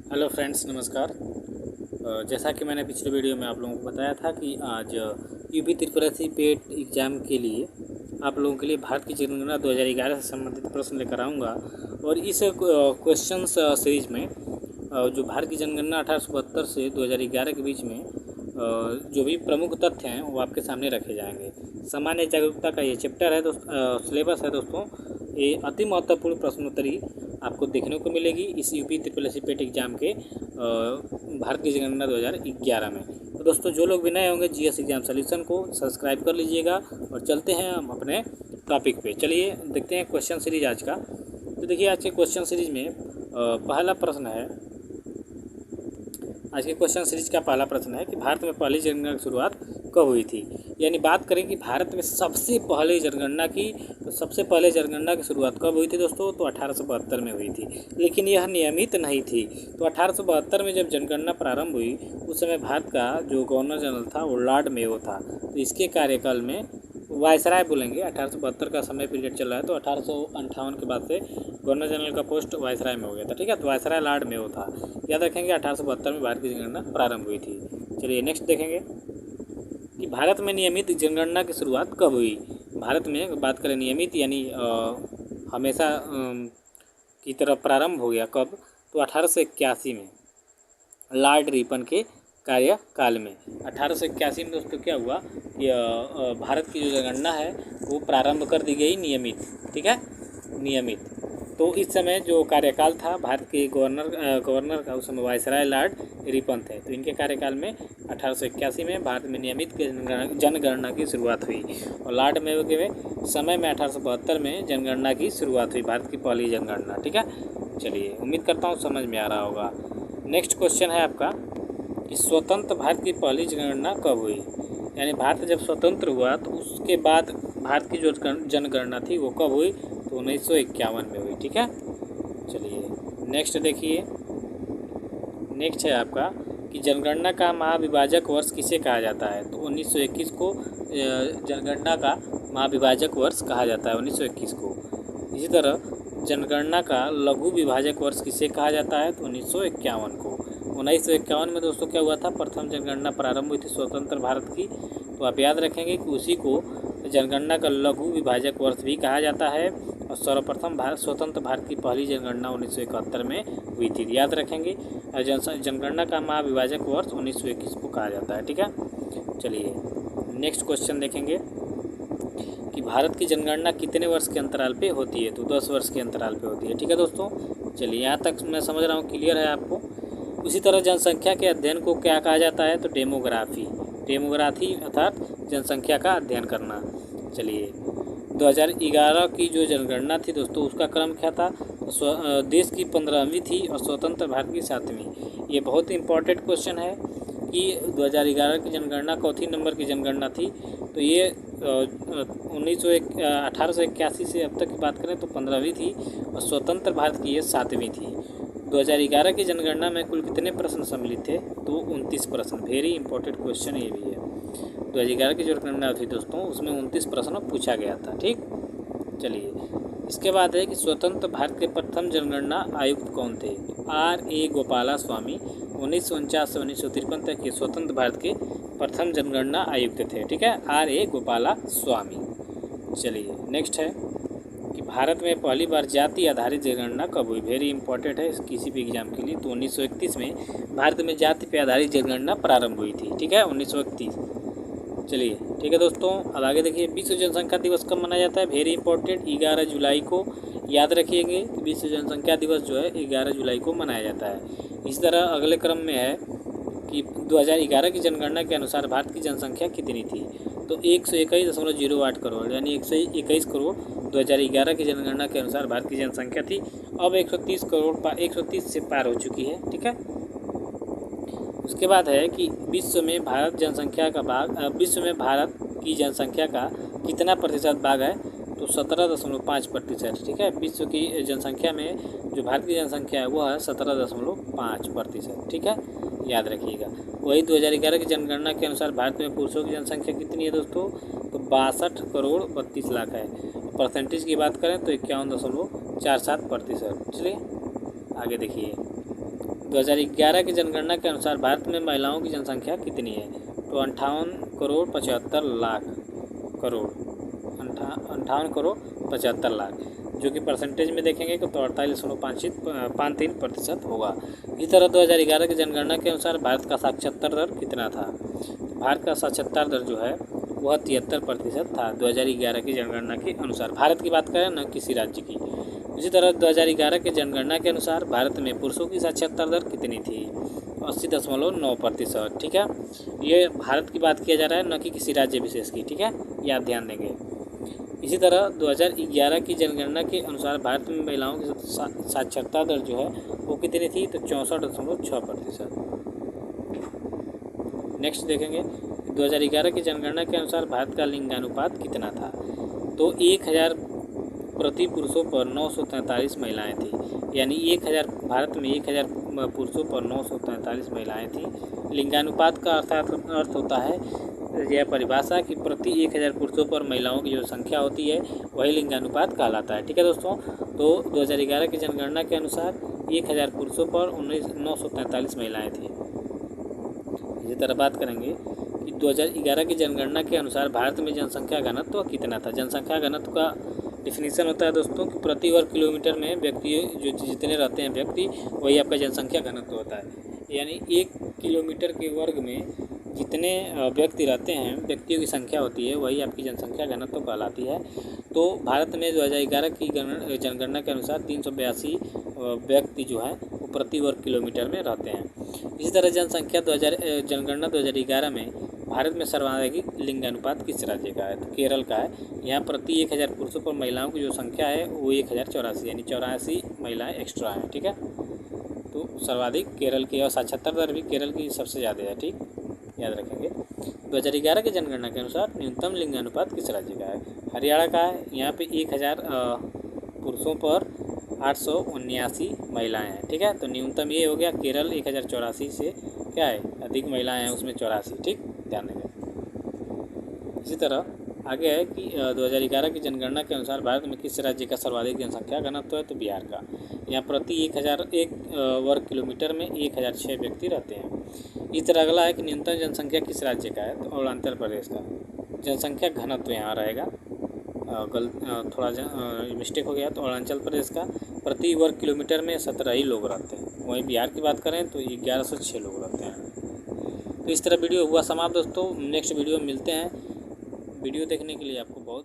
Hello friends, नमस्कार। जैसा कि मैंने पिछले वीडियो में आप लोगों को बताया था कि आज यूपी त्रिपुरासी पेट एग्ज़ाम के लिए आप लोगों के लिए भारत की जनगणना 2011 से संबंधित प्रश्न लेकर आऊँगा। और इस क्वेश्चन सीरीज में जो भारत की जनगणना 1872 से 2011 के बीच में जो भी प्रमुख तथ्य हैं वो आपके सामने रखे जाएंगे। सामान्य जागरूकता का ये चैप्टर है सिलेबस है दोस्तों। ये अति महत्वपूर्ण प्रश्नोत्तरी आपको देखने को मिलेगी इस यूपी त्रिपुरासी पेट एग्ज़ाम के भारत की जनगणना 2011 में। तो दोस्तों, जो लोग भी नए होंगे जीएस एग्ज़ाम सॉल्यूशन को सब्सक्राइब कर लीजिएगा। और चलते हैं हम अपने टॉपिक पे। चलिए देखते हैं क्वेश्चन सीरीज आज का। तो देखिए, आज के क्वेश्चन सीरीज में पहला प्रश्न है। आज के क्वेश्चन सीरीज का पहला प्रश्न है कि भारत में पहली जनगणना की शुरुआत कब हुई थी। यानी बात करें कि भारत में सबसे पहले जनगणना की, तो सबसे पहले जनगणना की शुरुआत कब हुई थी दोस्तों? तो 1872 में हुई थी, लेकिन यह नियमित नहीं थी। तो 1872 में जब जनगणना प्रारंभ हुई उस समय भारत का जो गवर्नर जनरल था वो लॉर्ड मेयो था। तो इसके कार्यकाल में वायसराय बोलेंगे, 1872 का समय पीरियड चल रहा है, तो 1858 के बाद से गवर्नर जनरल का पोस्ट वायसराय में हो गया था। ठीक है, तो वायसराय लॉर्ड मेयो था। याद रखेंगे 1872 में भारत की जनगणना प्रारंभ हुई थी। चलिए नेक्स्ट देखेंगे कि भारत में नियमित जनगणना की शुरुआत कब हुई। भारत में बात करें नियमित यानी हमेशा की तरह प्रारंभ हो गया कब? तो 1881 में लॉर्ड रिपन के कार्यकाल में। 1881 में दोस्तों क्या हुआ कि भारत की जो जनगणना है वो प्रारंभ कर दी गई नियमित। ठीक है, नियमित। तो इस समय जो कार्यकाल था भारत के गवर्नर का, उस समय वायसराय लॉर्ड रिपन थे। तो इनके कार्यकाल में 1881 में भारत में नियमित जनगणना की शुरुआत हुई। और लॉर्ड मेयो के समय में 1872 में जनगणना की शुरुआत हुई, भारत की पहली जनगणना। ठीक है, चलिए उम्मीद करता हूँ समझ में आ रहा होगा। नेक्स्ट क्वेश्चन है आपका कि स्वतंत्र भारत की पहली जनगणना कब हुई। यानी भारत जब स्वतंत्र हुआ तो उसके बाद भारत की जो जनगणना थी वो कब हुई? तो 1951 में हुई। ठीक है, चलिए नेक्स्ट देखिए। नेक्स्ट है आपका कि जनगणना का महाविभाजक वर्ष किसे कहा जाता है। तो 1921 को जनगणना का महाविभाजक वर्ष कहा जाता है, 1921 को। इसी तरह जनगणना का लघु विभाजक वर्ष किसे कहा जाता है? तो 1951 को। 1951 में दोस्तों क्या हुआ था? प्रथम जनगणना प्रारंभ हुई थी स्वतंत्र भारत की। तो आप याद रखेंगे कि उसी को जनगणना का लघु विभाजक वर्ष भी कहा जाता है। और सर्वप्रथम स्वतंत्र भारत की पहली जनगणना 1971 में हुई थी, याद रखेंगे। जनगणना का महाविभाजक वर्ष 1921 को कहा जाता है। ठीक है, चलिए नेक्स्ट क्वेश्चन देखेंगे कि भारत की जनगणना कितने वर्ष के अंतराल पे होती है। तो 10 वर्ष के अंतराल पे होती है। ठीक है दोस्तों, चलिए यहाँ तक मैं समझ रहा हूँ क्लियर है आपको। उसी तरह जनसंख्या के अध्ययन को क्या कहा जाता है? तो डेमोग्राफी अर्थात जनसंख्या का अध्ययन करना। चलिए 2011 की जो जनगणना थी दोस्तों उसका क्रम क्या था? तो देश की 15वीं थी और स्वतंत्र भारत की 7वीं। ये बहुत इंपॉर्टेंट क्वेश्चन है कि 2011 की जनगणना चौथी नंबर की जनगणना थी। तो ये 1881 से अब तक की बात करें तो 15वीं थी और स्वतंत्र भारत की ये 7वीं थी। 2011 की जनगणना में कुल कितने प्रश्न सम्मिलित थे? तो 29 प्रश्न। वेरी इंपॉर्टेंट क्वेश्चन ये भी है। 2011 की जो जनगणना थी दोस्तों उसमें 29 प्रश्न पूछा गया था। ठीक, चलिए इसके बाद है कि स्वतंत्र भारत के प्रथम जनगणना आयुक्त कौन थे? R.A. गोपाला स्वामी 1949 से 1953 तक के स्वतंत्र भारत के प्रथम जनगणना आयुक्त थे। ठीक है, R.A. गोपाला स्वामी। चलिए नेक्स्ट है कि भारत में पहली बार जाति आधारित जनगणना कब हुई। वेरी इंपॉर्टेंट है किसी भी एग्जाम के लिए। तो 1931 में भारत में जाति पर आधारित जनगणना प्रारंभ हुई थी। ठीक है, 1931। चलिए ठीक है दोस्तों, अब आगे देखिए विश्व जनसंख्या दिवस कब मनाया जाता है। वेरी इंपॉर्टेंट 11 जुलाई को। याद रखिएगा कि विश्व जनसंख्या दिवस जो है 11 जुलाई को मनाया जाता है। इस तरह अगले क्रम में है कि 2011 की जनगणना के अनुसार भारत की जनसंख्या कितनी थी। तो 121.08 करोड़, यानी 121 करोड़ 2011 की जनगणना के अनुसार भारत की जनसंख्या थी। अब 130 करोड़ 130 से पार हो चुकी है। ठीक है, उसके बाद है कि विश्व में भारत की जनसंख्या का कितना प्रतिशत भाग है। तो 17.5%। ठीक है, विश्व की जनसंख्या में जो भारत की जनसंख्या है वो है 17.5%। ठीक है, याद रखिएगा। वही 2011 की जनगणना के अनुसार भारत में पुरुषों की जनसंख्या कितनी है दोस्तों? तो 62 करोड़ 32 लाख है। परसेंटेज की बात करें तो 51.47%। चलिए आगे देखिए। 2011 की जनगणना के अनुसार भारत में महिलाओं की जनसंख्या कितनी है? तो 58,75,00,000 जो कि परसेंटेज में देखेंगे तो 48.53% होगा। इसी तरह 2011 की जनगणना के अनुसार भारत का साक्षरता दर कितना था? भारत का साक्षरता दर जो है वह 73% था 2011 की जनगणना के अनुसार। भारत की बात करें न किसी राज्य की। इसी तरह 2011 की जनगणना के अनुसार भारत में पुरुषों की साक्षरता दर कितनी थी? 80.9%। ठीक है, ये भारत की बात किया जा रहा है न कि किसी राज्य विशेष की। ठीक है, ये आप ध्यान देंगे। इसी तरह 2011 की जनगणना के अनुसार भारत में महिलाओं की साक्षरता दर जो है वो कितनी थी? तो 64.6%। नेक्स्ट देखेंगे 2011 की जनगणना के अनुसार भारत का लिंगानुपात कितना था? तो 1000 प्रति पुरुषों पर 943 महिलाएं थी। यानी 1000 भारत में 1000 पुरुषों पर 943 महिलाएं थी। लिंगानुपात का अर्थ होता है यह परिभाषा कि प्रति 1000 पुरुषों पर महिलाओं की जो संख्या होती है वही लिंगानुपात कहलाता है। ठीक है दोस्तों, तो 2011 की जनगणना के अनुसार 1000 पुरुषों पर 943 महिलाएं थी। इसी तरह बात करेंगे कि 2011 की जनगणना के अनुसार भारत में जनसंख्या घनत्व कितना था? जनसंख्या घनत्व का डिफिनीसन होता है दोस्तों कि प्रति वर्ग किलोमीटर में व्यक्ति जो जितने रहते हैं व्यक्ति वही आपका जनसंख्या घनत्व होता है। यानी 1 किलोमीटर के वर्ग में जितने व्यक्ति रहते हैं, व्यक्तियों की संख्या होती है वही आपकी जनसंख्या घनत्व कहलाती है। तो भारत में 2011 की जनगणना के अनुसार 382 व्यक्ति जो है वो प्रति वर्ग किलोमीटर में रहते हैं। इसी तरह जनगणना 2011 में भारत में सर्वाधिक लिंगानुपात किस राज्य का है? तो केरल का है। यहाँ प्रति 1000 पुरुषों पर महिलाओं की जो संख्या है वो 1084, यानी 84 महिलाएं एक्स्ट्रा हैं। ठीक है, तो सर्वाधिक केरल की और साक्षरता दर भी केरल की सबसे ज़्यादा है। ठीक, याद रखेंगे। 2011 की जनगणना के अनुसार न्यूनतम लिंगानुपात किस राज्य का है? हरियाणा का है। यहाँ पे 1000 पुरुषों पर 879 महिलाएं हैं। ठीक है, तो न्यूनतम ये हो गया। केरल 1084 से क्या है अधिक महिलाएं हैं, उसमें 84। ठीक, ध्यान देंगे। इसी तरह आगे है कि 2011 की जनगणना के अनुसार भारत में किस राज्य का सर्वाधिक जनसंख्या घनत्व है? तो बिहार का। यहाँ प्रति 1001 वर्ग किलोमीटर में 1006 व्यक्ति रहते हैं। इस तरह अगला है कि न्यूनतम जनसंख्या किस राज्य का है? तो अरुणाचल प्रदेश का। जनसंख्या घनत्व यहाँ रहेगा, थोड़ा मिस्टेक हो गया, तो अरुणाचल प्रदेश का प्रति वर्ग किलोमीटर में 17 ही लोग रहते हैं। वहीं बिहार की बात करें तो 1106 लोग रहते हैं। तो इस तरह वीडियो हुआ समाप्त दोस्तों। नेक्स्ट वीडियो में मिलते हैं। वीडियो देखने के लिए आपको बहुत